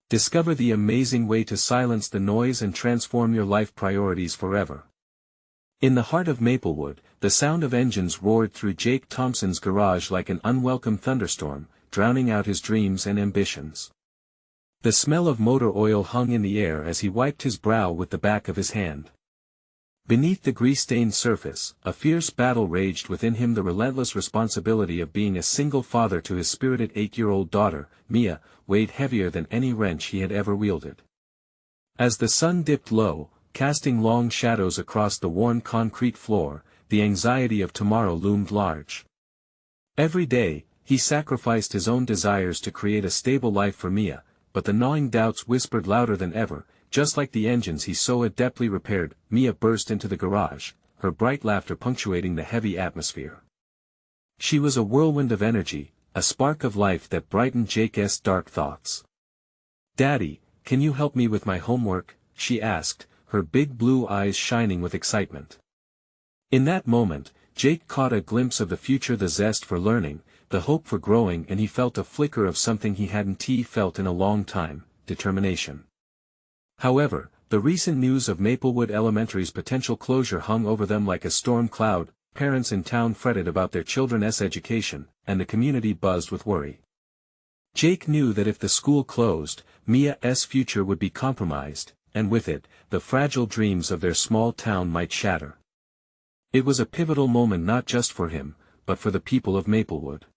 Discover the amazing way to silence the noise and transform your life priorities forever. In the heart of Maplewood, the sound of engines roared through Jake Thompson's garage like an unwelcome thunderstorm, drowning out his dreams and ambitions. The smell of motor oil hung in the air as he wiped his brow with the back of his hand. Beneath the grease-stained surface, a fierce battle raged within him, the relentless responsibility of being a single father to his spirited 8-year-old daughter, Mia, weighed heavier than any wrench he had ever wielded. As the sun dipped low, casting long shadows across the worn concrete floor, the anxiety of tomorrow loomed large. Every day, he sacrificed his own desires to create a stable life for Mia, but the gnawing doubts whispered louder than ever. Just like the engines he so adeptly repaired, Mia burst into the garage, her bright laughter punctuating the heavy atmosphere. She was a whirlwind of energy, a spark of life that brightened Jake's dark thoughts. "Daddy, can you help me with my homework?" she asked, her big blue eyes shining with excitement. In that moment, Jake caught a glimpse of the future, the zest for learning, the hope for growing, and he felt a flicker of something he hadn't felt in a long time: determination. However, the recent news of Maplewood Elementary's potential closure hung over them like a storm cloud. Parents in town fretted about their children's education, and the community buzzed with worry. Jake knew that if the school closed, Mia's future would be compromised, and with it, the fragile dreams of their small town might shatter. It was a pivotal moment not just for him, but for the people of Maplewood.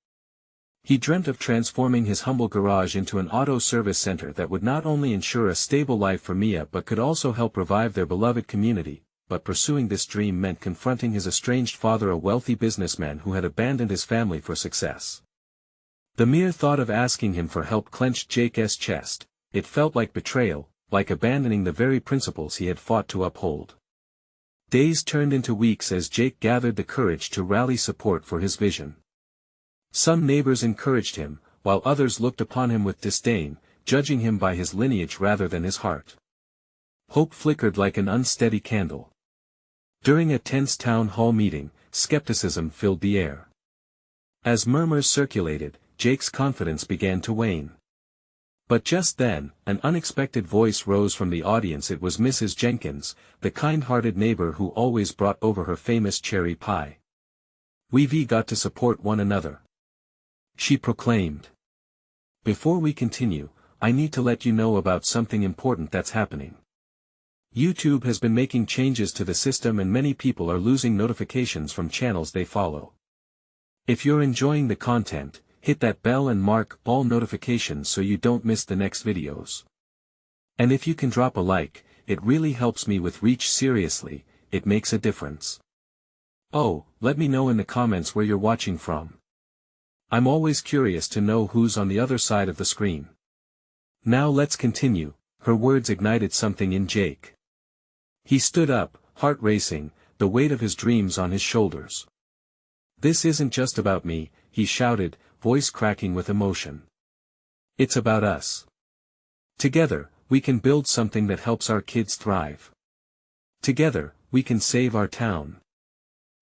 He dreamt of transforming his humble garage into an auto service center that would not only ensure a stable life for Mia but could also help revive their beloved community, but pursuing this dream meant confronting his estranged father, a wealthy businessman who had abandoned his family for success. The mere thought of asking him for help clenched Jake's chest. It felt like betrayal, like abandoning the very principles he had fought to uphold. Days turned into weeks as Jake gathered the courage to rally support for his vision. Some neighbors encouraged him, while others looked upon him with disdain, judging him by his lineage rather than his heart. Hope flickered like an unsteady candle. During a tense town hall meeting, skepticism filled the air. As murmurs circulated, Jake's confidence began to wane. But just then, an unexpected voice rose from the audience. It was Mrs. Jenkins, the kind-hearted neighbor who always brought over her famous cherry pie. "We've got to support one another," she proclaimed. "Before we continue, I need to let you know about something important that's happening. YouTube has been making changes to the system and many people are losing notifications from channels they follow. If you're enjoying the content, hit that bell and mark all notifications so you don't miss the next videos. And if you can drop a like, it really helps me with reach. Seriously, it makes a difference. Oh, let me know in the comments where you're watching from. I'm always curious to know who's on the other side of the screen." "Now let's continue." Her words ignited something in Jake. He stood up, heart racing, the weight of his dreams on his shoulders. "This isn't just about me," he shouted, voice cracking with emotion. "It's about us. Together, we can build something that helps our kids thrive. Together, we can save our town."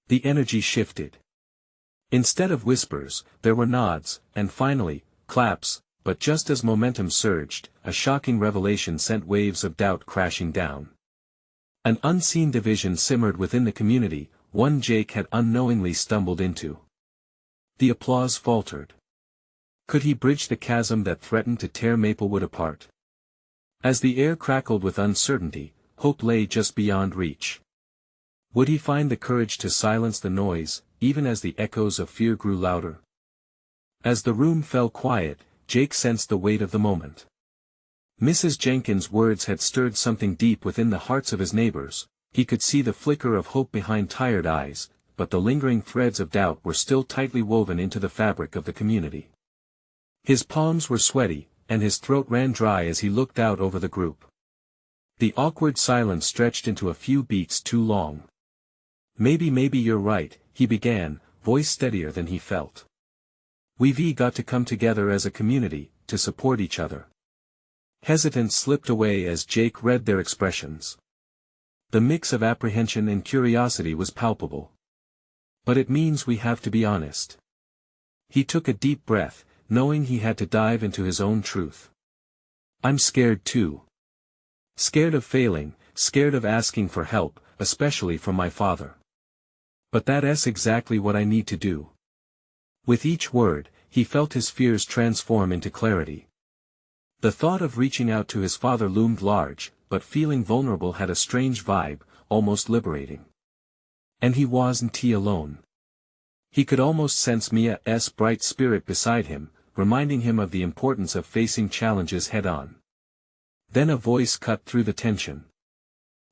The energy shifted. Instead of whispers, there were nods, and finally, claps, but just as momentum surged, a shocking revelation sent waves of doubt crashing down. An unseen division simmered within the community, one Jake had unknowingly stumbled into. The applause faltered. Could he bridge the chasm that threatened to tear Maplewood apart? As the air crackled with uncertainty, hope lay just beyond reach. Would he find the courage to silence the noise, even as the echoes of fear grew louder? As the room fell quiet, Jake sensed the weight of the moment. Mrs. Jenkins' words had stirred something deep within the hearts of his neighbors. He could see the flicker of hope behind tired eyes, but the lingering threads of doubt were still tightly woven into the fabric of the community. His palms were sweaty, and his throat ran dry as he looked out over the group. The awkward silence stretched into a few beats too long. Maybe you're right," he began, voice steadier than he felt. "We've got to come together as a community, to support each other." Hesitance slipped away as Jake read their expressions. The mix of apprehension and curiosity was palpable. "But it means we have to be honest." He took a deep breath, knowing he had to dive into his own truth. I'm scared too. Scared of failing, scared of asking for help, especially from my father. But that's exactly what I need to do. With each word, he felt his fears transform into clarity. The thought of reaching out to his father loomed large, but feeling vulnerable had a strange vibe, almost liberating. And he wasn't alone. He could almost sense Mia's bright spirit beside him, reminding him of the importance of facing challenges head-on. Then a voice cut through the tension.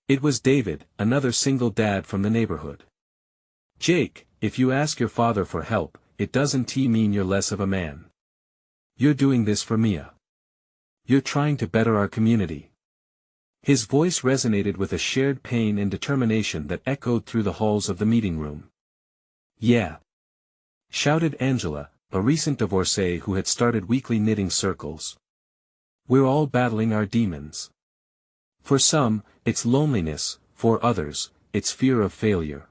It was David, another single dad from the neighborhood. "Jake, if you ask your father for help, it doesn't mean you're less of a man. You're doing this for Mia. You're trying to better our community." His voice resonated with a shared pain and determination that echoed through the halls of the meeting room. "Yeah!" shouted Angela, a recent divorcee who had started weekly knitting circles. "We're all battling our demons. For some, it's loneliness, for others, it's fear of failure.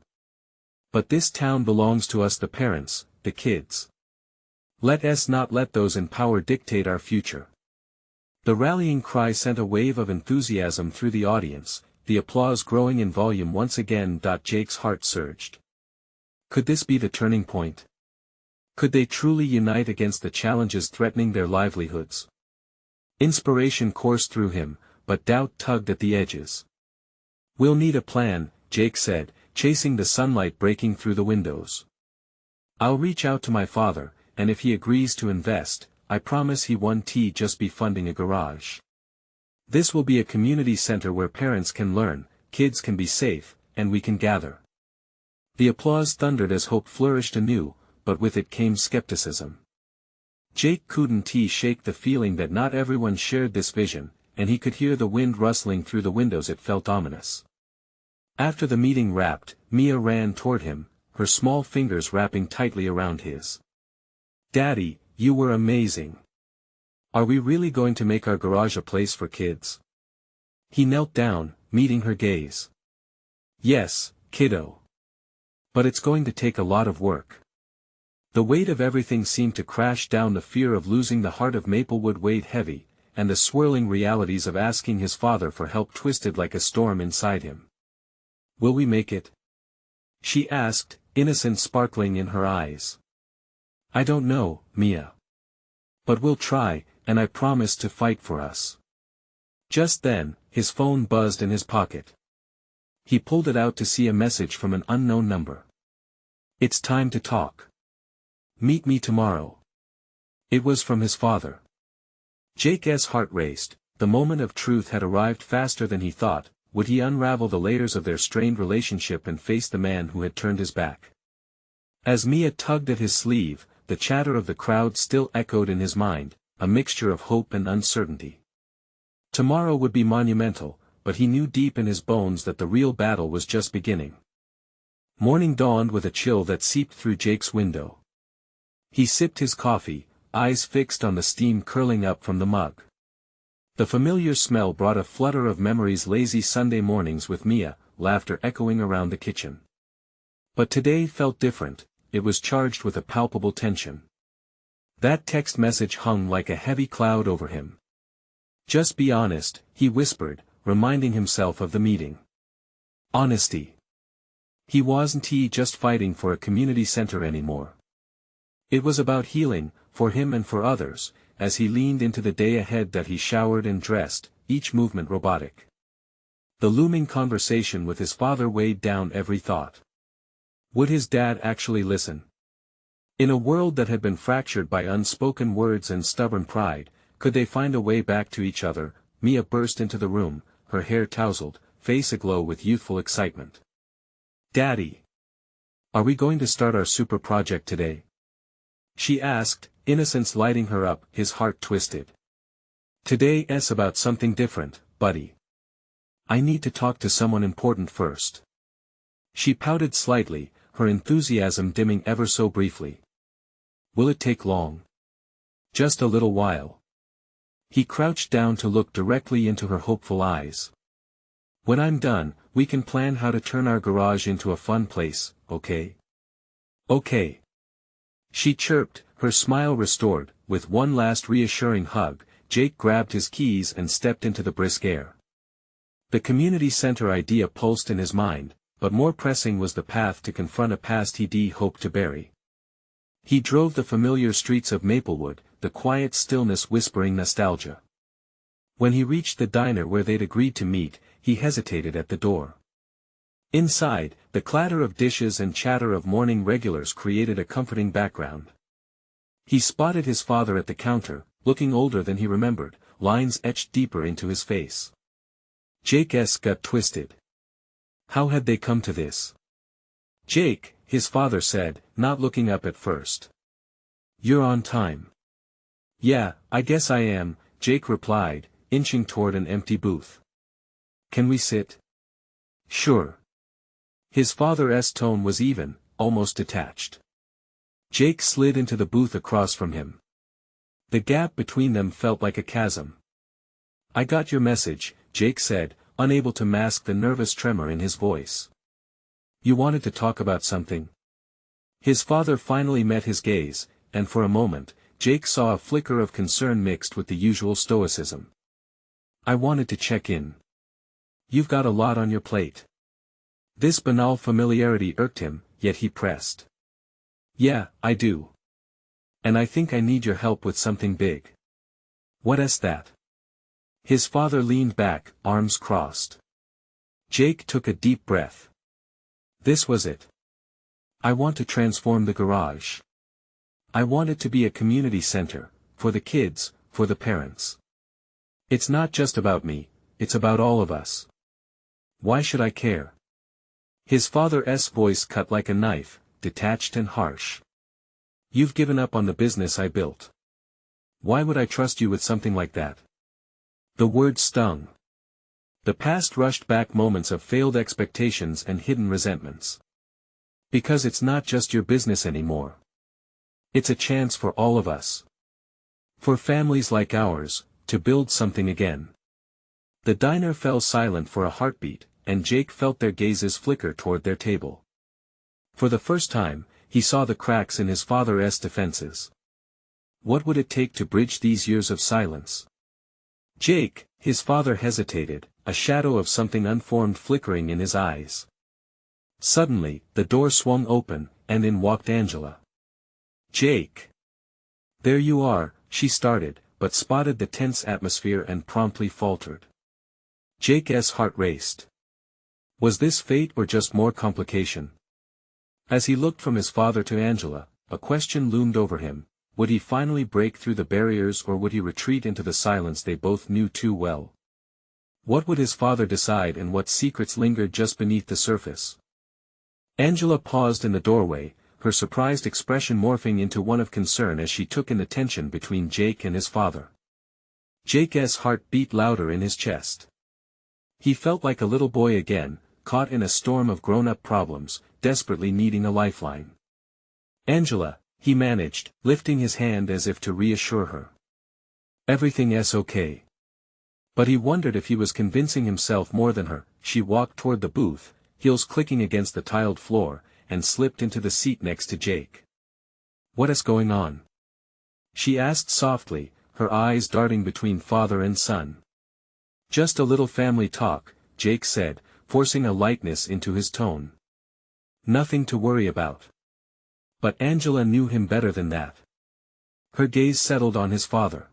But this town belongs to us, the parents, the kids. Let us not let those in power dictate our future." The rallying cry sent a wave of enthusiasm through the audience, the applause growing in volume once again. Jake's heart surged. Could this be the turning point? Could they truly unite against the challenges threatening their livelihoods? Inspiration coursed through him, but doubt tugged at the edges. "We'll need a plan," Jake said, chasing the sunlight breaking through the windows. "I'll reach out to my father, and if he agrees to invest, I promise he won't just be funding a garage. This will be a community center where parents can learn, kids can be safe, and we can gather." The applause thundered as hope flourished anew, but with it came skepticism. Jake couldn't shake the feeling that not everyone shared this vision, and he could hear the wind rustling through the windows. It felt ominous. After the meeting wrapped, Mia ran toward him, her small fingers wrapping tightly around his. "Daddy, you were amazing. Are we really going to make our garage a place for kids?" He knelt down, meeting her gaze. "Yes, kiddo. But it's going to take a lot of work." The weight of everything seemed to crash down. The fear of losing the heart of Maplewood weighed heavy, and the swirling realities of asking his father for help twisted like a storm inside him. "Will we make it?" she asked, innocence sparkling in her eyes. "I don't know, Mia. But we'll try, and I promise to fight for us." Just then, his phone buzzed in his pocket. He pulled it out to see a message from an unknown number. "It's time to talk. Meet me tomorrow." It was from his father. Jake's heart raced. The moment of truth had arrived faster than he thought. Would he unravel the layers of their strained relationship and face the man who had turned his back? As Mia tugged at his sleeve, the chatter of the crowd still echoed in his mind, a mixture of hope and uncertainty. Tomorrow would be monumental, but he knew deep in his bones that the real battle was just beginning. Morning dawned with a chill that seeped through Jake's window. He sipped his coffee, eyes fixed on the steam curling up from the mug. The familiar smell brought a flutter of memories: lazy Sunday mornings with Mia, laughter echoing around the kitchen. But today felt different. It was charged with a palpable tension. That text message hung like a heavy cloud over him. "Just be honest," he whispered, reminding himself of the meeting. Honesty. He wasn't just fighting for a community center anymore. It was about healing, for him and for others. As he leaned into the day ahead, that he showered and dressed, each movement robotic. The looming conversation with his father weighed down every thought. Would his dad actually listen? In a world that had been fractured by unspoken words and stubborn pride, could they find a way back to each other? Mia burst into the room, her hair tousled, face aglow with youthful excitement. "Daddy! Are we going to start our super project today?" she asked, innocence lighting her up. His heart twisted. "Today's about something different, buddy. I need to talk to someone important first." She pouted slightly, her enthusiasm dimming ever so briefly. "Will it take long?" "Just a little while." He crouched down to look directly into her hopeful eyes. "When I'm done, we can plan how to turn our garage into a fun place, okay?" "Okay." She chirped, her smile restored. With one last reassuring hug, Jake grabbed his keys and stepped into the brisk air. The community center idea pulsed in his mind, but more pressing was the path to confront a past he'd hoped to bury. He drove the familiar streets of Maplewood, the quiet stillness whispering nostalgia. When he reached the diner where they'd agreed to meet, he hesitated at the door. Inside, the clatter of dishes and chatter of morning regulars created a comforting background. He spotted his father at the counter, looking older than he remembered, lines etched deeper into his face. Jake's gut twisted. How had they come to this? "Jake," his father said, not looking up at first. "You're on time." "Yeah, I guess I am," Jake replied, inching toward an empty booth. "Can we sit?" "Sure." His father's tone was even, almost detached. Jake slid into the booth across from him. The gap between them felt like a chasm. "I got your message," Jake said, unable to mask the nervous tremor in his voice. "You wanted to talk about something?" His father finally met his gaze, and for a moment, Jake saw a flicker of concern mixed with the usual stoicism. "I wanted to check in. You've got a lot on your plate." This banal familiarity irked him, yet he pressed. "Yeah, I do. And I think I need your help with something big." "What's that?" His father leaned back, arms crossed. Jake took a deep breath. This was it. "I want to transform the garage. I want it to be a community center, for the kids, for the parents. It's not just about me, it's about all of us. Why should I care?" His father's voice cut like a knife, detached and harsh. "You've given up on the business I built. Why would I trust you with something like that?" The word stung. The past rushed back moments of failed expectations and hidden resentments. "Because it's not just your business anymore. It's a chance for all of us. For families like ours, to build something again." The diner fell silent for a heartbeat, and Jake felt their gazes flicker toward their table. For the first time, he saw the cracks in his father's defenses. What would it take to bridge these years of silence? "Jake," his father hesitated, a shadow of something unformed flickering in his eyes. Suddenly, the door swung open, and in walked Angela. "Jake." "There you are," she started, but spotted the tense atmosphere and promptly faltered. Jake's heart raced. Was this fate or just more complication? As he looked from his father to Angela, a question loomed over him: would he finally break through the barriers or would he retreat into the silence they both knew too well? What would his father decide and what secrets lingered just beneath the surface? Angela paused in the doorway, her surprised expression morphing into one of concern as she took in the tension between Jake and his father. Jake's heart beat louder in his chest. He felt like a little boy again, caught in a storm of grown-up problems, desperately needing a lifeline. "Angela," he managed, lifting his hand as if to reassure her. "Everything's okay." But he wondered if he was convincing himself more than her. She walked toward the booth, heels clicking against the tiled floor, and slipped into the seat next to Jake. "What's going on?" she asked softly, her eyes darting between father and son. "Just a little family talk," Jake said, forcing a lightness into his tone. "Nothing to worry about." But Angela knew him better than that. Her gaze settled on his father.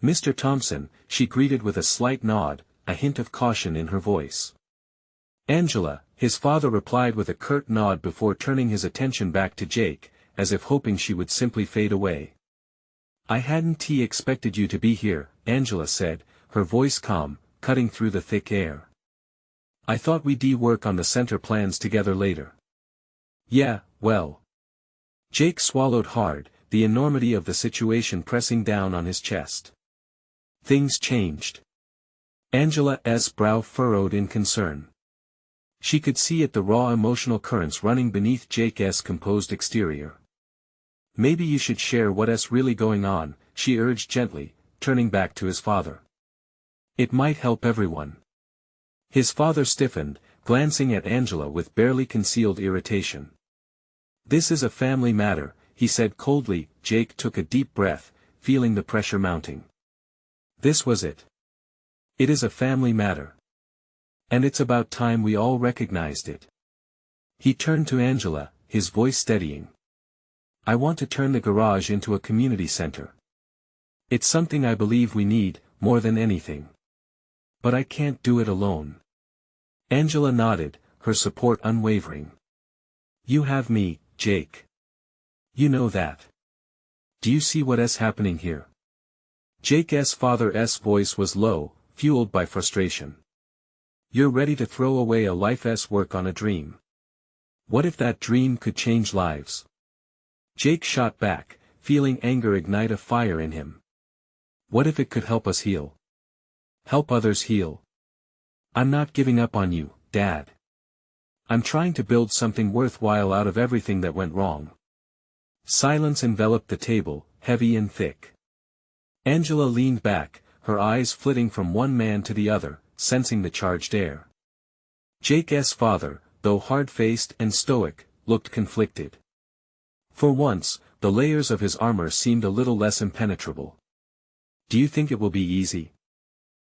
"Mr. Thompson," she greeted with a slight nod, a hint of caution in her voice. "Angela," his father replied with a curt nod before turning his attention back to Jake, as if hoping she would simply fade away. "I hadn't expected you to be here," Angela said, her voice calm, cutting through the thick air. "I thought we'd work on the center plans together later." "Yeah, well." Jake swallowed hard, the enormity of the situation pressing down on his chest. "Things changed." Angela's brow furrowed in concern. She could see the raw emotional currents running beneath Jake's composed exterior. "Maybe you should share what's really going on," she urged gently, turning back to his father. "It might help everyone." His father stiffened, glancing at Angela with barely concealed irritation. "This is a family matter," he said coldly. Jake took a deep breath, feeling the pressure mounting. This was it. It is a family matter. And it's about time we all recognized it. He turned to Angela, his voice steadying. I want to turn the garage into a community center. It's something I believe we need, more than anything. But I can't do it alone. Angela nodded, her support unwavering. You have me, Jake. You know that. Do you see what's happening here? Jake's father's voice was low, fueled by frustration. You're ready to throw away a life's work on a dream. What if that dream could change lives? Jake shot back, feeling anger ignite a fire in him. What if it could help us heal? Help others heal? I'm not giving up on you, Dad. I'm trying to build something worthwhile out of everything that went wrong. Silence enveloped the table, heavy and thick. Angela leaned back, her eyes flitting from one man to the other, sensing the charged air. Jake's father, though hard-faced and stoic, looked conflicted. For once, the layers of his armor seemed a little less impenetrable. Do you think it will be easy?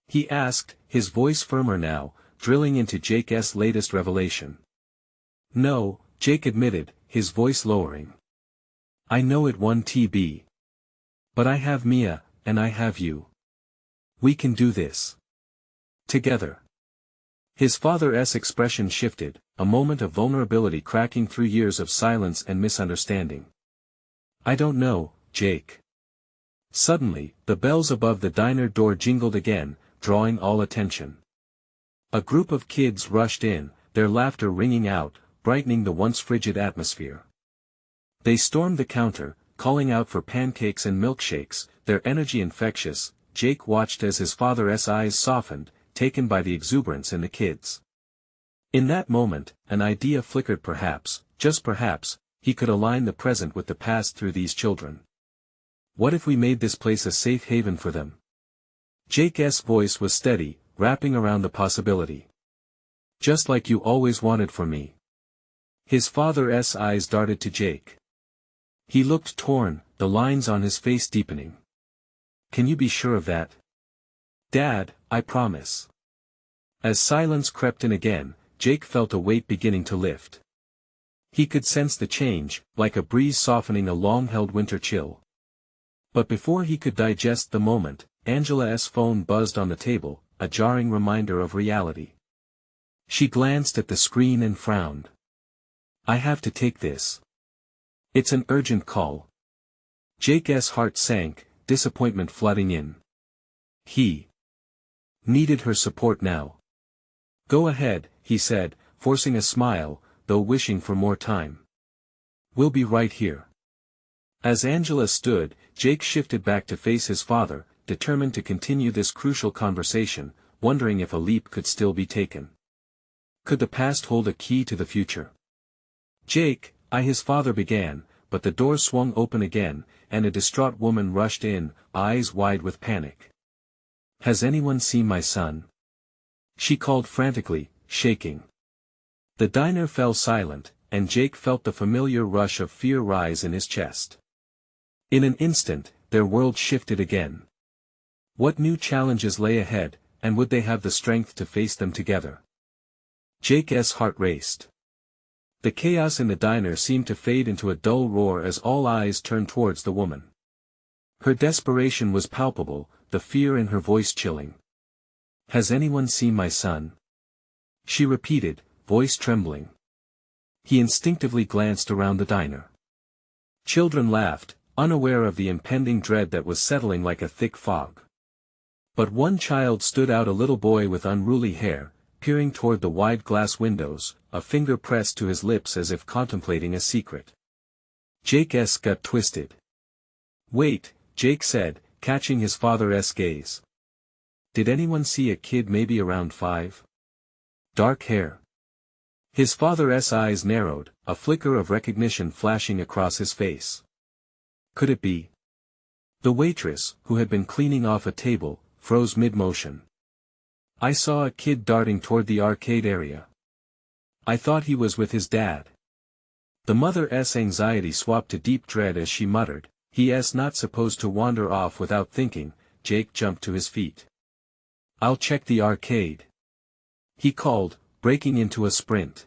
He asked, his voice firmer now, drilling into Jake's latest revelation. No, Jake admitted, his voice lowering. I know it won't be. But I have Mia, and I have you. We can do this. Together. His father's expression shifted, a moment of vulnerability cracking through years of silence and misunderstanding. I don't know, Jake. Suddenly, the bells above the diner door jingled again, drawing all attention. A group of kids rushed in, their laughter ringing out, brightening the once frigid atmosphere. They stormed the counter, calling out for pancakes and milkshakes, their energy infectious. Jake watched as his father's eyes softened, taken by the exuberance in the kids. In that moment, an idea flickered perhaps, just perhaps, he could align the present with the past through these children. What if we made this place a safe haven for them? Jake's voice was steady, wrapping around the possibility. Just like you always wanted for me. His father's eyes darted to Jake. He looked torn, the lines on his face deepening. Can you be sure of that? Dad, I promise. As silence crept in again, Jake felt a weight beginning to lift. He could sense the change, like a breeze softening a long-held winter chill. But before he could digest the moment, Angela's phone buzzed on the table, a jarring reminder of reality. She glanced at the screen and frowned. I have to take this. It's an urgent call. Jake's heart sank, disappointment flooding in. He needed her support now. Go ahead, he said, forcing a smile, though wishing for more time. We'll be right here. As Angela stood, Jake shifted back to face his father, determined to continue this crucial conversation, wondering if a leap could still be taken. Could the past hold a key to the future? Jake, his father began, but the door swung open again, and a distraught woman rushed in, eyes wide with panic. Has anyone seen my son? She called frantically, shaking. The diner fell silent, and Jake felt the familiar rush of fear rise in his chest. In an instant, their world shifted again. What new challenges lay ahead, and would they have the strength to face them together? Jake's heart raced. The chaos in the diner seemed to fade into a dull roar as all eyes turned towards the woman. Her desperation was palpable, the fear in her voice chilling. Has anyone seen my son? She repeated, voice trembling. He instinctively glanced around the diner. Children laughed, unaware of the impending dread that was settling like a thick fog. But one child stood out, a little boy with unruly hair, peering toward the wide glass windows, a finger pressed to his lips as if contemplating a secret. Jake's gut twisted. Wait, Jake said, catching his father's gaze. Did anyone see a kid maybe around 5? Dark hair. His father's eyes narrowed, a flicker of recognition flashing across his face. Could it be? The waitress, who had been cleaning off a table, froze mid-motion. I saw a kid darting toward the arcade area. I thought he was with his dad. The mother's anxiety swapped to deep dread as she muttered, he is not supposed to wander off without thinking, Jake jumped to his feet. "I'll check the arcade," he called, breaking into a sprint.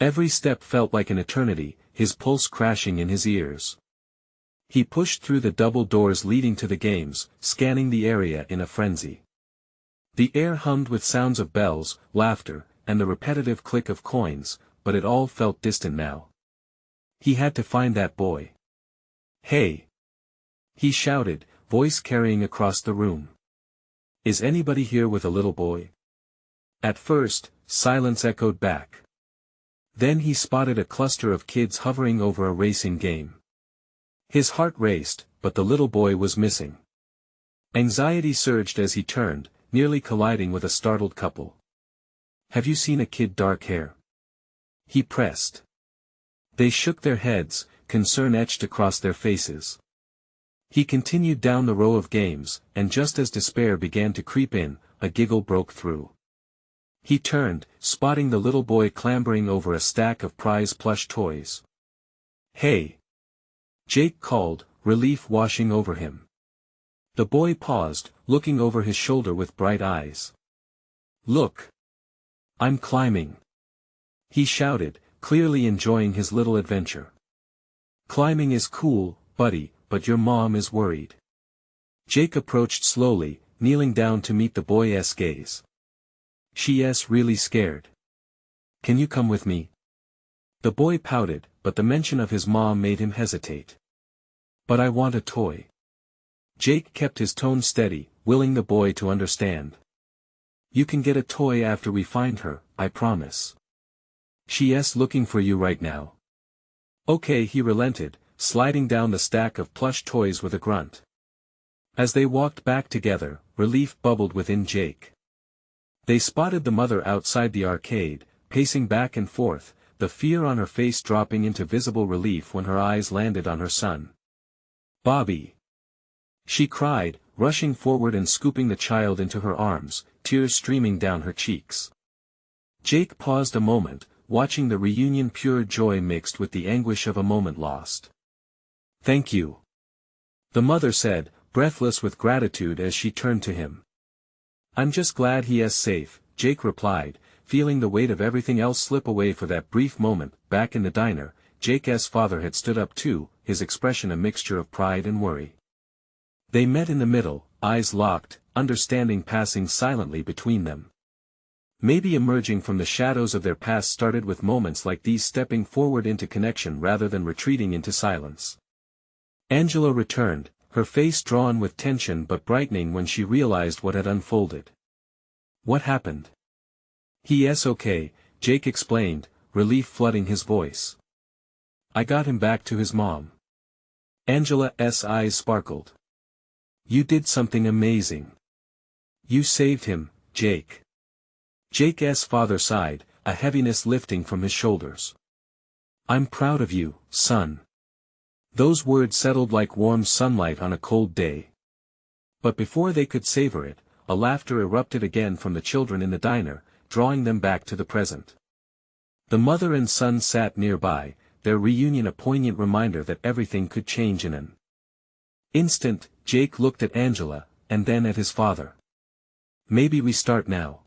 Every step felt like an eternity, his pulse crashing in his ears. He pushed through the double doors leading to the games, scanning the area in a frenzy. The air hummed with sounds of bells, laughter, and the repetitive click of coins, but it all felt distant now. He had to find that boy. "Hey!" he shouted, voice carrying across the room. "Is anybody here with a little boy?" At first, silence echoed back. Then he spotted a cluster of kids hovering over a racing game. His heart raced, but the little boy was missing. Anxiety surged as he turned, nearly colliding with a startled couple. "Have you seen a kid dark hair?" he pressed. They shook their heads, concern etched across their faces. He continued down the row of games, and just as despair began to creep in, a giggle broke through. He turned, spotting the little boy clambering over a stack of prize plush toys. "Hey!" Jake called, relief washing over him. The boy paused, looking over his shoulder with bright eyes. "Look! I'm climbing!" he shouted, clearly enjoying his little adventure. "Climbing is cool, buddy, but your mom is worried." Jake approached slowly, kneeling down to meet the boy's gaze. "She's really scared. Can you come with me?" The boy pouted, but the mention of his mom made him hesitate. "But I want a toy." Jake kept his tone steady, willing the boy to understand. "You can get a toy after we find her, I promise. She's looking for you right now." "Okay," he relented, sliding down the stack of plush toys with a grunt. As they walked back together, relief bubbled within Jake. They spotted the mother outside the arcade, pacing back and forth, the fear on her face dropping into visible relief when her eyes landed on her son. "Bobby!" she cried, rushing forward and scooping the child into her arms, tears streaming down her cheeks. Jake paused a moment, watching the reunion, pure joy mixed with the anguish of a moment lost. "Thank you," the mother said, breathless with gratitude as she turned to him. "I'm just glad he is safe," Jake replied, feeling the weight of everything else slip away for that brief moment. Back in the diner, Jake's father had stood up too, his expression a mixture of pride and worry. They met in the middle, eyes locked, understanding passing silently between them. Maybe emerging from the shadows of their past started with moments like these, stepping forward into connection rather than retreating into silence. Angela returned, her face drawn with tension but brightening when she realized what had unfolded. "What happened?" "He's okay," Jake explained, relief flooding his voice. "I got him back to his mom." Angela's eyes sparkled. "You did something amazing. You saved him, Jake." Jake's father sighed, a heaviness lifting from his shoulders. "I'm proud of you, son." Those words settled like warm sunlight on a cold day. But before they could savor it, a laughter erupted again from the children in the diner, drawing them back to the present. The mother and son sat nearby, their reunion a poignant reminder that everything could change in an instant. Jake looked at Angela, and then at his father. "Maybe we start now.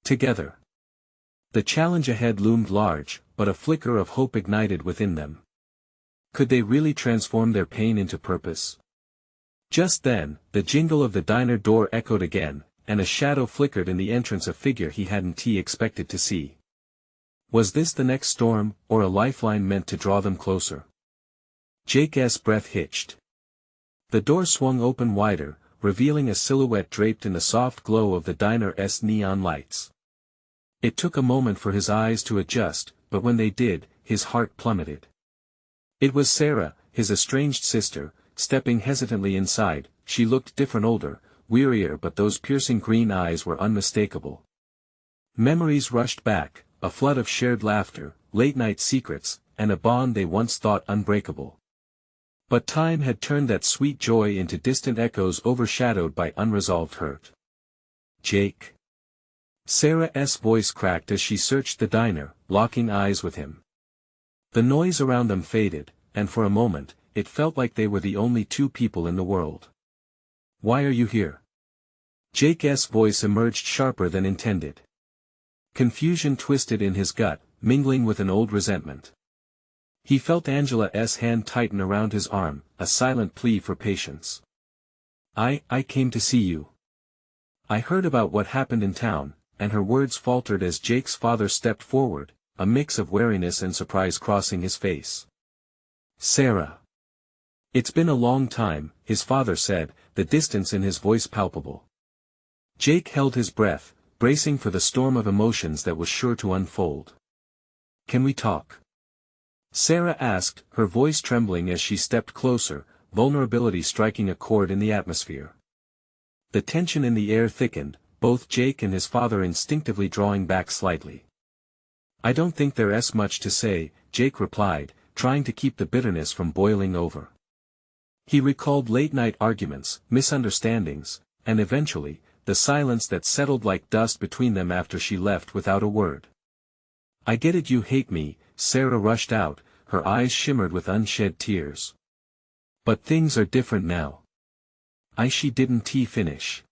Together." The challenge ahead loomed large, but a flicker of hope ignited within them. Could they really transform their pain into purpose? Just then, the jingle of the diner door echoed again, and a shadow flickered in the entrance, a figure he hadn't expected to see. Was this the next storm, or a lifeline meant to draw them closer? Jake's breath hitched. The door swung open wider, revealing a silhouette draped in the soft glow of the diner's neon lights. It took a moment for his eyes to adjust, but when they did, his heart plummeted. It was Sarah, his estranged sister, stepping hesitantly inside. She looked different, older, wearier, but those piercing green eyes were unmistakable. Memories rushed back, a flood of shared laughter, late-night secrets, and a bond they once thought unbreakable. But time had turned that sweet joy into distant echoes overshadowed by unresolved hurt. "Jake?" Sarah's voice cracked as she searched the diner, locking eyes with him. The noise around them faded, and for a moment, it felt like they were the only two people in the world. Why are you here? Jake's voice emerged sharper than intended. Confusion twisted in his gut, mingling with an old resentment. He felt Angela's hand tighten around his arm, a silent plea for patience. I came to see you. I heard about what happened in town, and her words faltered as Jake's father stepped forward, a mix of wariness and surprise crossing his face. Sarah. It's been a long time, his father said, the distance in his voice palpable. Jake held his breath, bracing for the storm of emotions that was sure to unfold. Can we talk? Sarah asked, her voice trembling as she stepped closer, vulnerability striking a chord in the atmosphere. The tension in the air thickened, both Jake and his father instinctively drawing back slightly. I don't think there's much to say, Jake replied, trying to keep the bitterness from boiling over. He recalled late-night arguments, misunderstandings, and eventually, the silence that settled like dust between them after she left without a word. I get it, you hate me, Sarah rushed out, her eyes shimmered with unshed tears. But things are different now. She didn't finish.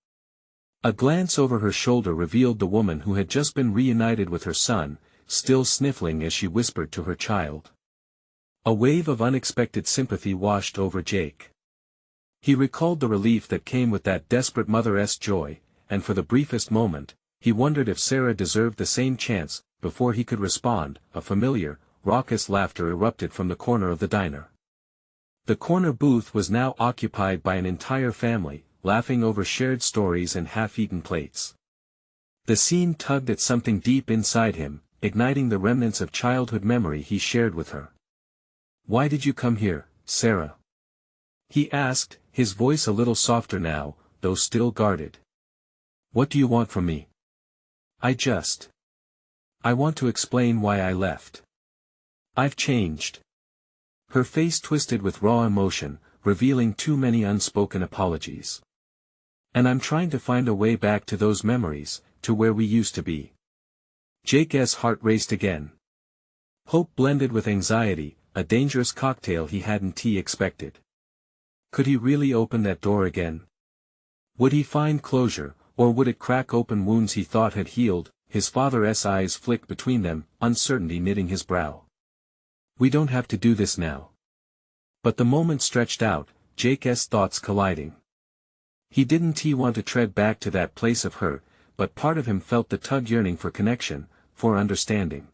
A glance over her shoulder revealed the woman who had just been reunited with her son, still sniffling as she whispered to her child. A wave of unexpected sympathy washed over Jake. He recalled the relief that came with that desperate mother's joy, and for the briefest moment, he wondered if Sarah deserved the same chance. Before he could respond, a familiar, raucous laughter erupted from the corner of the diner. The corner booth was now occupied by an entire family, laughing over shared stories and half-eaten plates. The scene tugged at something deep inside him, igniting the remnants of childhood memory he shared with her. Why did you come here, Sarah? He asked, his voice a little softer now, though still guarded. What do you want from me? I want to explain why I left. I've changed. Her face twisted with raw emotion, revealing too many unspoken apologies. And I'm trying to find a way back to those memories, to where we used to be. Jake's heart raced again. Hope blended with anxiety, a dangerous cocktail he hadn't expected. Could he really open that door again? Would he find closure, or would it crack open wounds he thought had healed? His father's eyes flicked between them, uncertainty knitting his brow. We don't have to do this now. But the moment stretched out, Jake's thoughts colliding. He didn't want to tread back to that place of hurt, but part of him felt the tug yearning for connection, for understanding.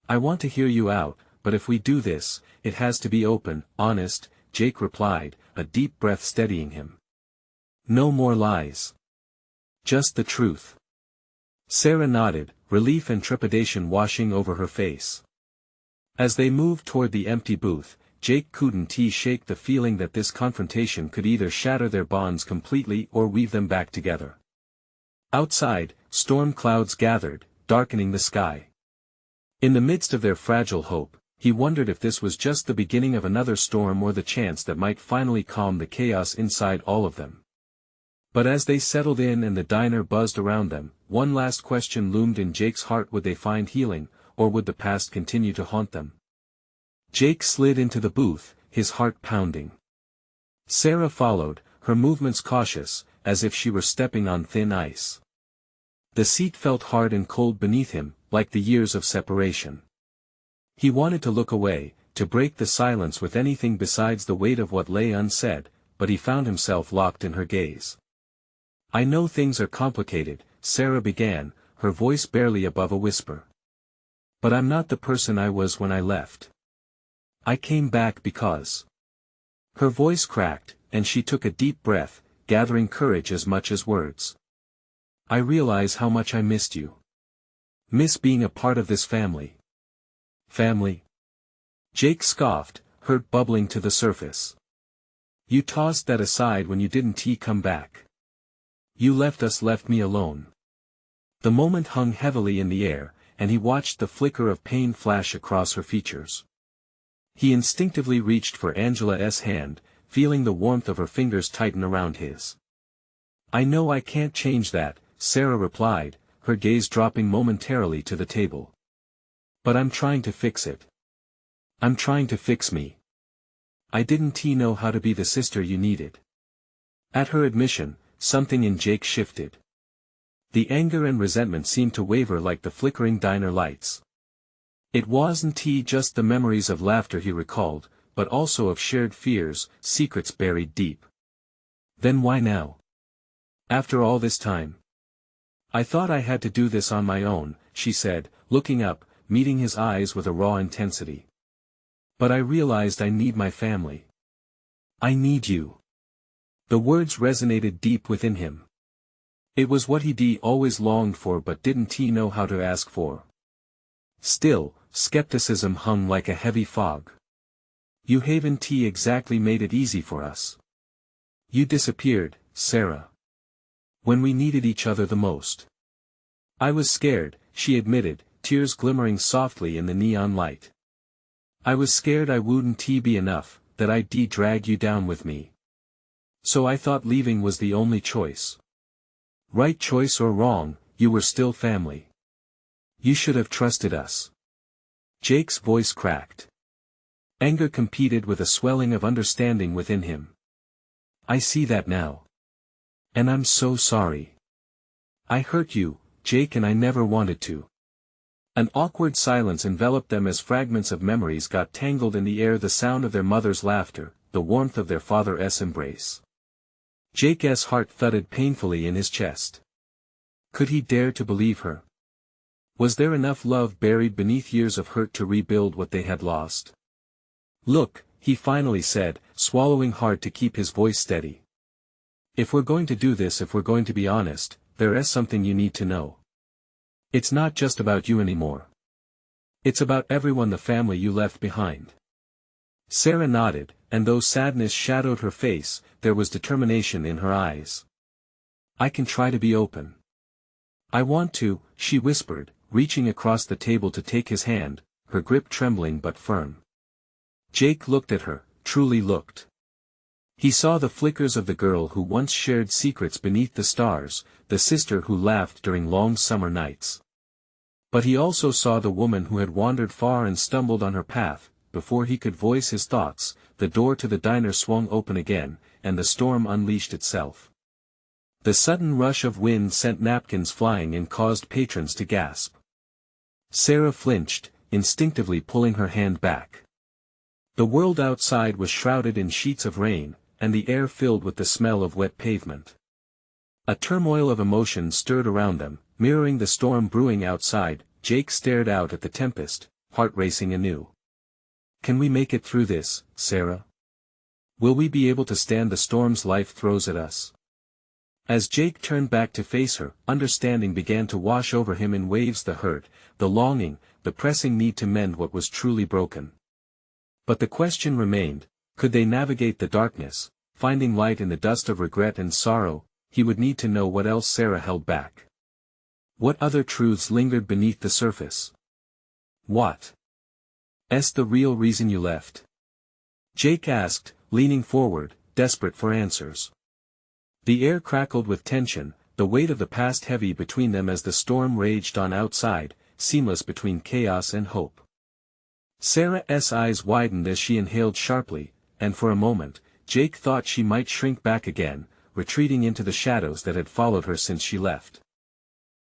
I want to hear you out, but if we do this, it has to be open, honest, Jake replied, a deep breath steadying him. No more lies. Just the truth. Sarah nodded, relief and trepidation washing over her face. As they moved toward the empty booth, Jake couldn't shake the feeling that this confrontation could either shatter their bonds completely or weave them back together. Outside, storm clouds gathered, darkening the sky. In the midst of their fragile hope, he wondered if this was just the beginning of another storm or the chance that might finally calm the chaos inside all of them. But as they settled in and the diner buzzed around them, one last question loomed in Jake's heart: would they find healing, or would the past continue to haunt them? Jake slid into the booth, his heart pounding. Sarah followed, her movements cautious, as if she were stepping on thin ice. The seat felt hard and cold beneath him, like the years of separation. He wanted to look away, to break the silence with anything besides the weight of what lay unsaid, but he found himself locked in her gaze. I know things are complicated, Sarah began, her voice barely above a whisper. But I'm not the person I was when I left. I came back because... Her voice cracked, and she took a deep breath, gathering courage as much as words. I realize how much I missed you. Miss being a part of this family. Family? Jake scoffed, hurt bubbling to the surface. You tossed that aside when you didn't come back. You left me alone. The moment hung heavily in the air, and he watched the flicker of pain flash across her features. He instinctively reached for Angela's hand, feeling the warmth of her fingers tighten around his. I know I can't change that, Sarah replied, her gaze dropping momentarily to the table. But I'm trying to fix it. I'm trying to fix me. I didn't know how to be the sister you needed. At her admission, something in Jake shifted. The anger and resentment seemed to waver like the flickering diner lights. It wasn't just the memories of laughter he recalled, but also of shared fears, secrets buried deep. Then why now? After all this time? I thought I had to do this on my own, she said, looking up, meeting his eyes with a raw intensity. But I realized I need my family. I need you. The words resonated deep within him. It was what he'd always longed for but didn't know how to ask for. Still, skepticism hung like a heavy fog. You haven't exactly made it easy for us. You disappeared, Sarah. When we needed each other the most. I was scared, she admitted, tears glimmering softly in the neon light. I was scared I wouldn't be enough, that I'd drag you down with me. So I thought leaving was the only choice. Right choice or wrong, you were still family. You should have trusted us. Jake's voice cracked. Anger competed with a swelling of understanding within him. I see that now. And I'm so sorry. I hurt you, Jake, and I never wanted to. An awkward silence enveloped them as fragments of memories got tangled in the air, the sound of their mother's laughter, the warmth of their father's embrace. Jake's heart thudded painfully in his chest. Could he dare to believe her? Was there enough love buried beneath years of hurt to rebuild what they had lost? Look, he finally said, swallowing hard to keep his voice steady. If we're going to do this, if we're going to be honest, there is something you need to know. It's not just about you anymore. It's about everyone, the family you left behind. Sarah nodded, and though sadness shadowed her face, there was determination in her eyes. I can try to be open. I want to, she whispered, reaching across the table to take his hand, her grip trembling but firm. Jake looked at her, truly looked. He saw the flickers of the girl who once shared secrets beneath the stars, the sister who laughed during long summer nights. But he also saw the woman who had wandered far and stumbled on her path. Before he could voice his thoughts, the door to the diner swung open again, and the storm unleashed itself. The sudden rush of wind sent napkins flying and caused patrons to gasp. Sarah flinched, instinctively pulling her hand back. The world outside was shrouded in sheets of rain, and the air filled with the smell of wet pavement. A turmoil of emotion stirred around them, mirroring the storm brewing outside. Jake stared out at the tempest, heart racing anew. Can we make it through this, Sarah? Will we be able to stand the storms life throws at us? As Jake turned back to face her, understanding began to wash over him in waves, the hurt, the longing, the pressing need to mend what was truly broken. But the question remained, could they navigate the darkness, finding light in the dust of regret and sorrow? He would need to know what else Sarah held back. What other truths lingered beneath the surface? What? The real reason you left? Jake asked, leaning forward, desperate for answers. The air crackled with tension, the weight of the past heavy between them as the storm raged on outside, seamless between chaos and hope. Sarah's eyes widened as she inhaled sharply, and for a moment, Jake thought she might shrink back again, retreating into the shadows that had followed her since she left.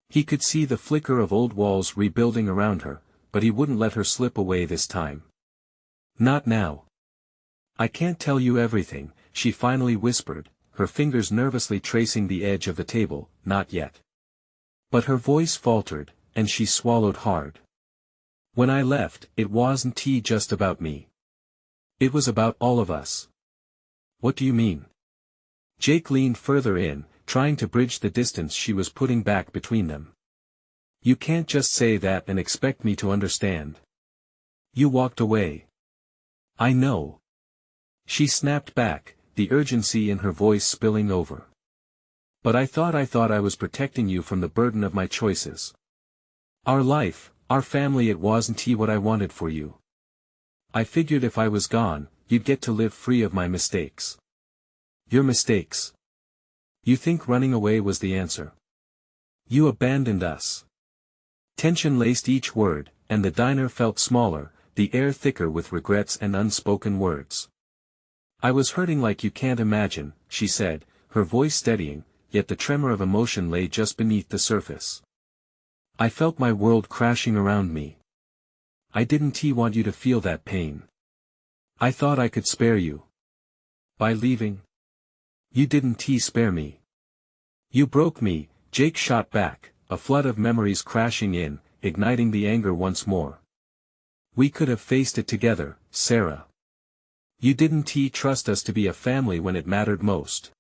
He could see the flicker of old walls rebuilding around her, but he wouldn't let her slip away this time. Not now. I can't tell you everything, she finally whispered, her fingers nervously tracing the edge of the table. Not yet. But her voice faltered, and she swallowed hard. When I left, it wasn't just about me. It was about all of us. What do you mean? Jake leaned further in, trying to bridge the distance she was putting back between them. You can't just say that and expect me to understand. You walked away. I know. She snapped back, the urgency in her voice spilling over. But I thought I was protecting you from the burden of my choices. Our life, our family, it wasn't what I wanted for you. I figured if I was gone, you'd get to live free of my mistakes. Your mistakes. You think running away was the answer? You abandoned us. Tension laced each word, and the diner felt smaller, the air thicker with regrets and unspoken words. I was hurting like you can't imagine, she said, her voice steadying, yet the tremor of emotion lay just beneath the surface. I felt my world crashing around me. I didn't want you to feel that pain. I thought I could spare you. By leaving? You didn't spare me. You broke me, Jake shot back, a flood of memories crashing in, igniting the anger once more. We could have faced it together, Sarah. You didn't trust us to be a family when it mattered most.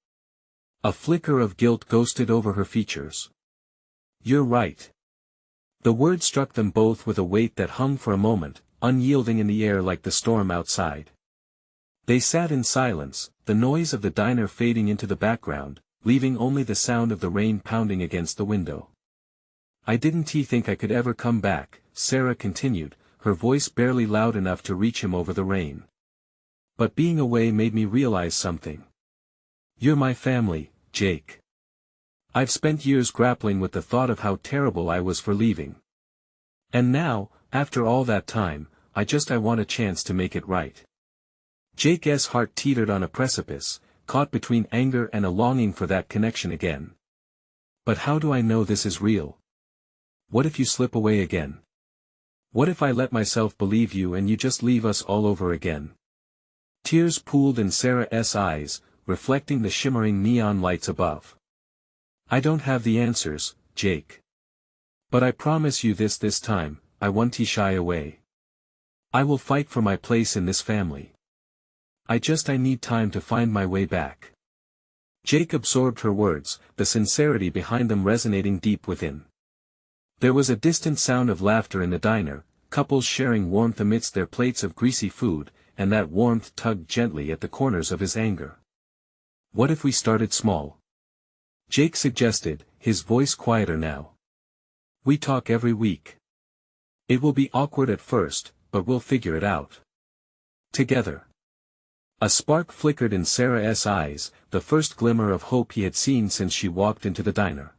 A flicker of guilt ghosted over her features. You're right. The word struck them both with a weight that hung for a moment, unyielding in the air like the storm outside. They sat in silence, the noise of the diner fading into the background, leaving only the sound of the rain pounding against the window. I didn't think I could ever come back, Sarah continued, her voice barely loud enough to reach him over the rain. But being away made me realize something. You're my family, Jake. I've spent years grappling with the thought of how terrible I was for leaving. And now, after all that time, I want a chance to make it right. Jake's heart teetered on a precipice, caught between anger and a longing for that connection again. But how do I know this is real? What if you slip away again? What if I let myself believe you and you just leave us all over again? Tears pooled in Sarah's eyes, reflecting the shimmering neon lights above. I don't have the answers, Jake. But I promise you this time, I won't shy away. I will fight for my place in this family. I need time to find my way back. Jake absorbed her words, the sincerity behind them resonating deep within. There was a distant sound of laughter in the diner, couples sharing warmth amidst their plates of greasy food, and that warmth tugged gently at the corners of his anger. What if we started small? Jake suggested, his voice quieter now. We talk every week. It will be awkward at first, but we'll figure it out. Together. A spark flickered in Sarah's eyes, the first glimmer of hope he had seen since she walked into the diner.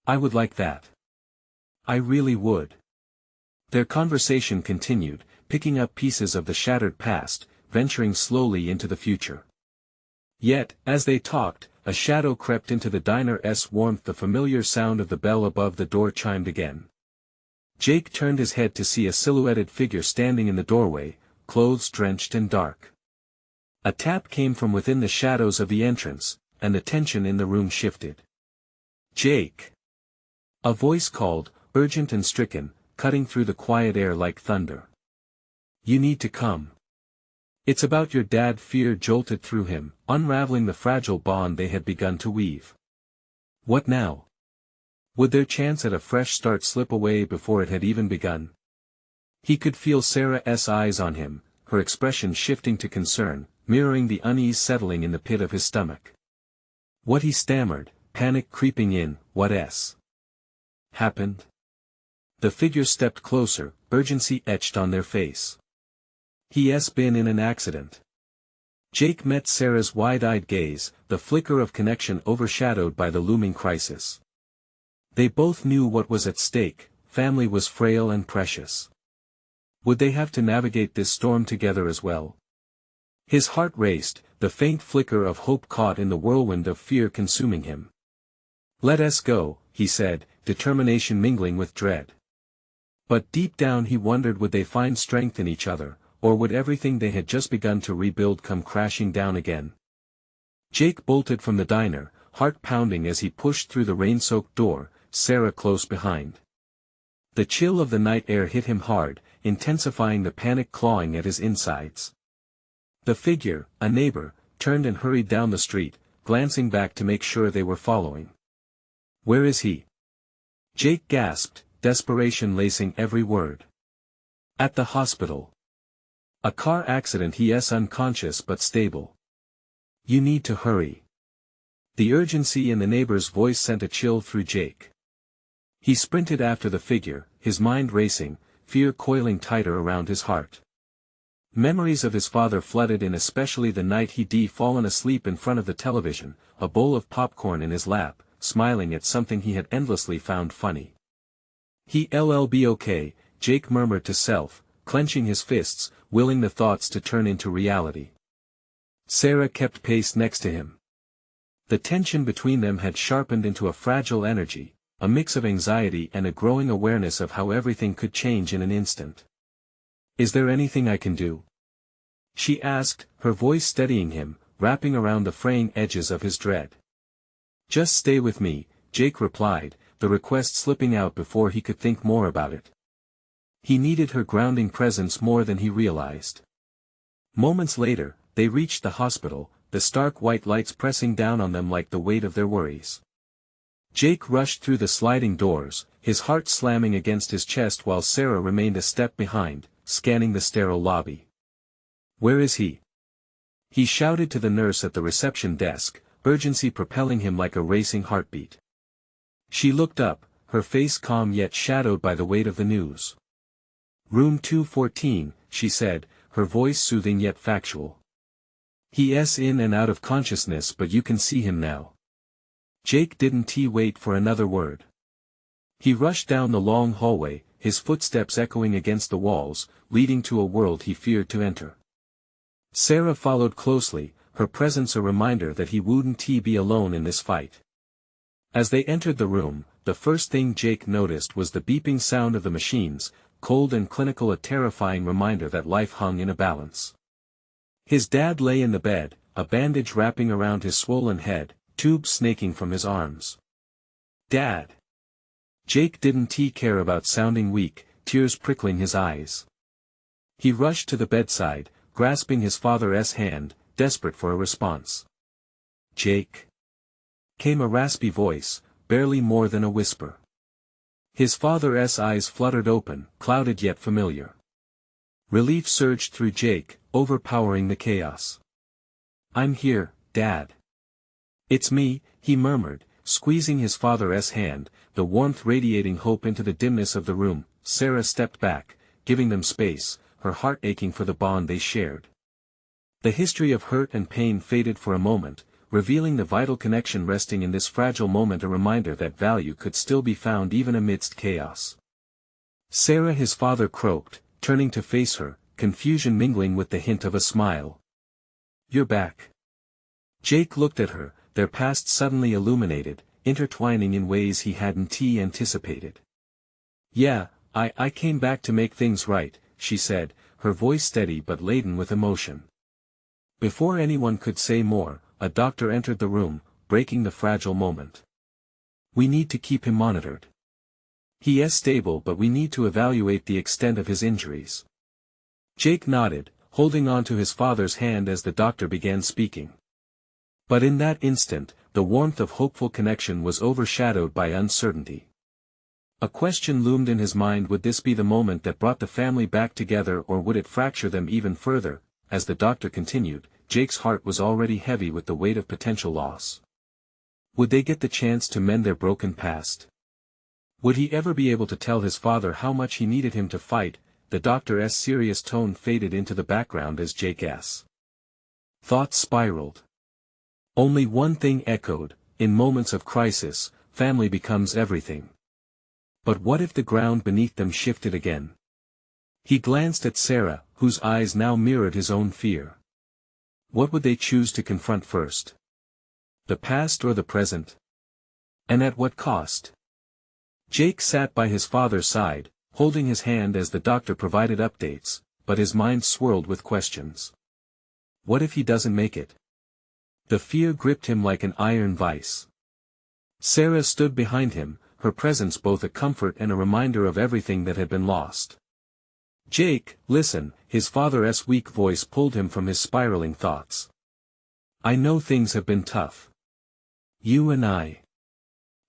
I would like that. I really would. Their conversation continued, picking up pieces of the shattered past, venturing slowly into the future. Yet, as they talked, a shadow crept into the diner's warmth. The familiar sound of the bell above the door chimed again. Jake turned his head to see a silhouetted figure standing in the doorway, clothes drenched and dark. A tap came from within the shadows of the entrance, and the tension in the room shifted. Jake! A voice called, urgent and stricken, cutting through the quiet air like thunder. You need to come. It's about your dad. Fear jolted through him, unraveling the fragile bond they had begun to weave. What now? Would their chance at a fresh start slip away before it had even begun? He could feel Sarah's eyes on him, her expression shifting to concern, mirroring the unease settling in the pit of his stomach. What, he stammered, panic creeping in, what's happened? The figure stepped closer, urgency etched on their face. He's been in an accident. Jake met Sarah's wide-eyed gaze, the flicker of connection overshadowed by the looming crisis. They both knew what was at stake, family was frail and precious. Would they have to navigate this storm together as well? His heart raced, the faint flicker of hope caught in the whirlwind of fear consuming him. Let us go, he said, determination mingling with dread. But deep down he wondered, would they find strength in each other, or would everything they had just begun to rebuild come crashing down again? Jake bolted from the diner, heart pounding as he pushed through the rain-soaked door, Sarah close behind. The chill of the night air hit him hard, intensifying the panic clawing at his insides. The figure, a neighbor, turned and hurried down the street, glancing back to make sure they were following. Where is he? Jake gasped, desperation lacing every word. At the hospital. A car accident. He's unconscious but stable. You need to hurry. The urgency in the neighbor's voice sent a chill through Jake. He sprinted after the figure, his mind racing, fear coiling tighter around his heart. Memories of his father flooded in, especially the night he'd fallen asleep in front of the television, a bowl of popcorn in his lap, smiling at something he had endlessly found funny. He'll be okay, Jake murmured to self, clenching his fists, willing the thoughts to turn into reality. Sarah kept pace next to him. The tension between them had sharpened into a fragile energy, a mix of anxiety and a growing awareness of how everything could change in an instant. "Is there anything I can do?" she asked, her voice steadying him, wrapping around the fraying edges of his dread. "Just stay with me," Jake replied, the request slipping out before he could think more about it. He needed her grounding presence more than he realized. Moments later, they reached the hospital, the stark white lights pressing down on them like the weight of their worries. Jake rushed through the sliding doors, his heart slamming against his chest while Sarah remained a step behind, scanning the sterile lobby. "Where is he?" he shouted to the nurse at the reception desk, urgency propelling him like a racing heartbeat. She looked up, her face calm yet shadowed by the weight of the news. "Room 214, she said, her voice soothing yet factual. "He's in and out of consciousness, but you can see him now." Jake didn't wait for another word. He rushed down the long hallway, his footsteps echoing against the walls, leading to a world he feared to enter. Sarah followed closely, her presence a reminder that he wouldn't be alone in this fight. As they entered the room, the first thing Jake noticed was the beeping sound of the machines, cold and clinical, a terrifying reminder that life hung in a balance. His dad lay in the bed, a bandage wrapping around his swollen head, tubes snaking from his arms. "Dad!" Jake didn't care about sounding weak, tears prickling his eyes. He rushed to the bedside, grasping his father's hand, desperate for a response. "Jake!" came a raspy voice, barely more than a whisper. His father's eyes fluttered open, clouded yet familiar. Relief surged through Jake, overpowering the chaos. "I'm here, Dad." "It's me," he murmured, squeezing his father's hand, the warmth radiating hope into the dimness of the room. Sarah stepped back, giving them space, her heart aching for the bond they shared. The history of hurt and pain faded for a moment, revealing the vital connection resting in this fragile moment, a reminder that value could still be found even amidst chaos. "Sarah," his father croaked, turning to face her, confusion mingling with the hint of a smile. "You're back." Jake looked at her, their past suddenly illuminated, intertwining in ways he hadn't anticipated. "Yeah, I came back to make things right," she said, her voice steady but laden with emotion. Before anyone could say more, a doctor entered the room, breaking the fragile moment. "We need to keep him monitored. He is stable, but we need to evaluate the extent of his injuries." Jake nodded, holding on to his father's hand as the doctor began speaking. But in that instant, the warmth of hopeful connection was overshadowed by uncertainty. A question loomed in his mind: would this be the moment that brought the family back together, or would it fracture them even further? As the doctor continued, Jake's heart was already heavy with the weight of potential loss. Would they get the chance to mend their broken past? Would he ever be able to tell his father how much he needed him to fight? The doctor's serious tone faded into the background as Jake's thoughts spiraled. Only one thing echoed: in moments of crisis, family becomes everything. But what if the ground beneath them shifted again? He glanced at Sarah, whose eyes now mirrored his own fear. What would they choose to confront first? The past or the present? And at what cost? Jake sat by his father's side, holding his hand as the doctor provided updates, but his mind swirled with questions. What if he doesn't make it? The fear gripped him like an iron vice. Sarah stood behind him, her presence both a comfort and a reminder of everything that had been lost. "Jake, listen," his father's weak voice pulled him from his spiraling thoughts. "I know things have been tough. You and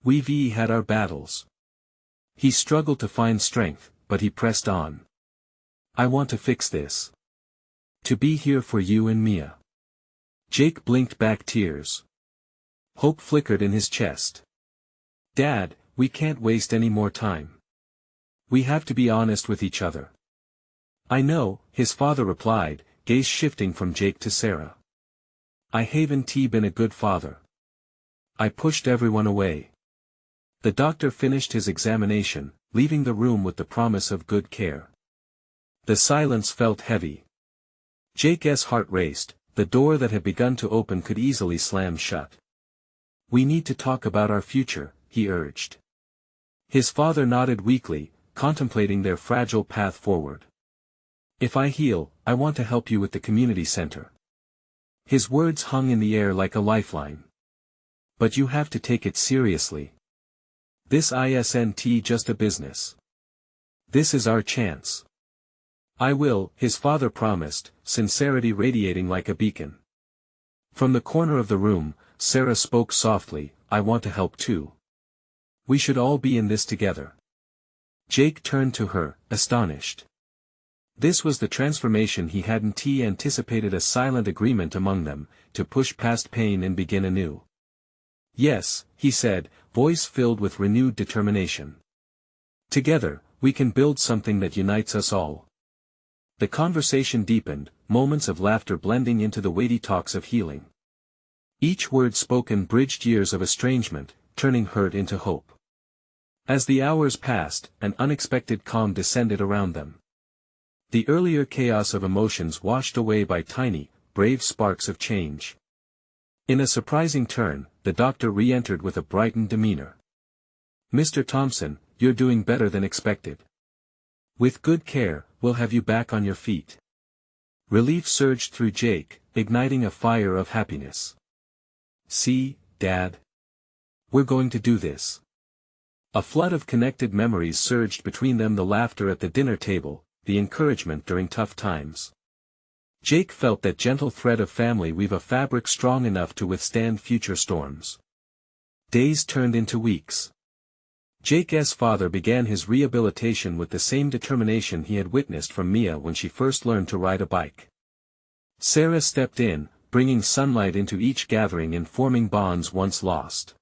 we've had our battles." He struggled to find strength, but he pressed on. "I want to fix this. To be here for you and Mia." Jake blinked back tears. Hope flickered in his chest. "Dad, we can't waste any more time. We have to be honest with each other." "I know," his father replied, gaze shifting from Jake to Sarah. "I haven't been a good father. I pushed everyone away." The doctor finished his examination, leaving the room with the promise of good care. The silence felt heavy. Jake's heart raced, the door that had begun to open could easily slam shut. We need to talk about our future, he urged. His father nodded weakly, contemplating their fragile path forward. If I heal, I want to help you with the community center. His words hung in the air like a lifeline. But you have to take it seriously. This isn't just a business. This is our chance. I will, his father promised, sincerity radiating like a beacon. From the corner of the room, Sarah spoke softly, I want to help too. We should all be in this together. Jake turned to her, astonished. This was the transformation he hadn't anticipated, a silent agreement among them, to push past pain and begin anew. Yes, he said, voice filled with renewed determination. Together, we can build something that unites us all. The conversation deepened, moments of laughter blending into the weighty talks of healing. Each word spoken bridged years of estrangement, turning hurt into hope. As the hours passed, an unexpected calm descended around them. The earlier chaos of emotions washed away by tiny, brave sparks of change. In a surprising turn, the doctor re-entered with a brightened demeanor. Mr. Thompson, you're doing better than expected. With good care, we'll have you back on your feet. Relief surged through Jake, igniting a fire of happiness. See, Dad. We're going to do this. A flood of connected memories surged between them, the laughter at the dinner table, the encouragement during tough times. Jake felt that gentle thread of family weave a fabric strong enough to withstand future storms. Days turned into weeks. Jake's father began his rehabilitation with the same determination he had witnessed from Mia when she first learned to ride a bike. Sarah stepped in, bringing sunlight into each gathering and forming bonds once lost.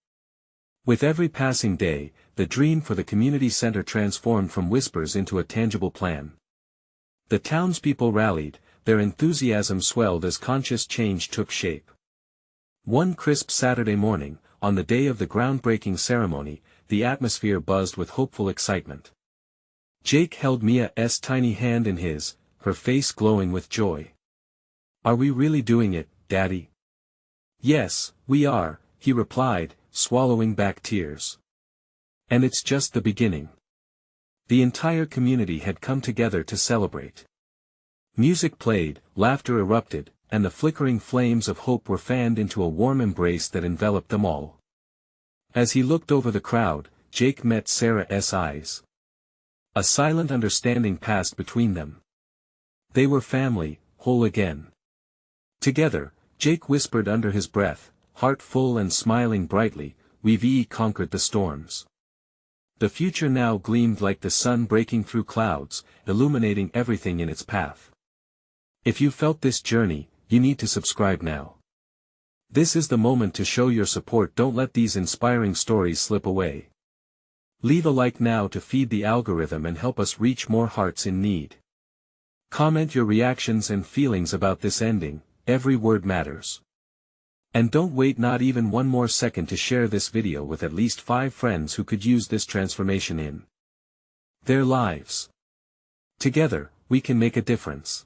With every passing day, the dream for the community center transformed from whispers into a tangible plan. The townspeople rallied, their enthusiasm swelled as conscious change took shape. One crisp Saturday morning, on the day of the groundbreaking ceremony, the atmosphere buzzed with hopeful excitement. Jake held Mia's tiny hand in his, her face glowing with joy. Are we really doing it, Daddy? Yes, we are, he replied, swallowing back tears. And it's just the beginning. The entire community had come together to celebrate. Music played, laughter erupted, and the flickering flames of hope were fanned into a warm embrace that enveloped them all. As he looked over the crowd, Jake met Sarah's eyes. A silent understanding passed between them. They were family, whole again. Together, Jake whispered under his breath, heart full and smiling brightly, we've conquered the storms. The future now gleamed like the sun breaking through clouds, illuminating everything in its path. If you felt this journey, you need to subscribe now. This is the moment to show your support. Don't let these inspiring stories slip away. Leave a like now to feed the algorithm and help us reach more hearts in need. Comment your reactions and feelings about this ending, every word matters. And don't wait not even one more second to share this video with at least 5 friends who could use this transformation in their lives. Together, we can make a difference.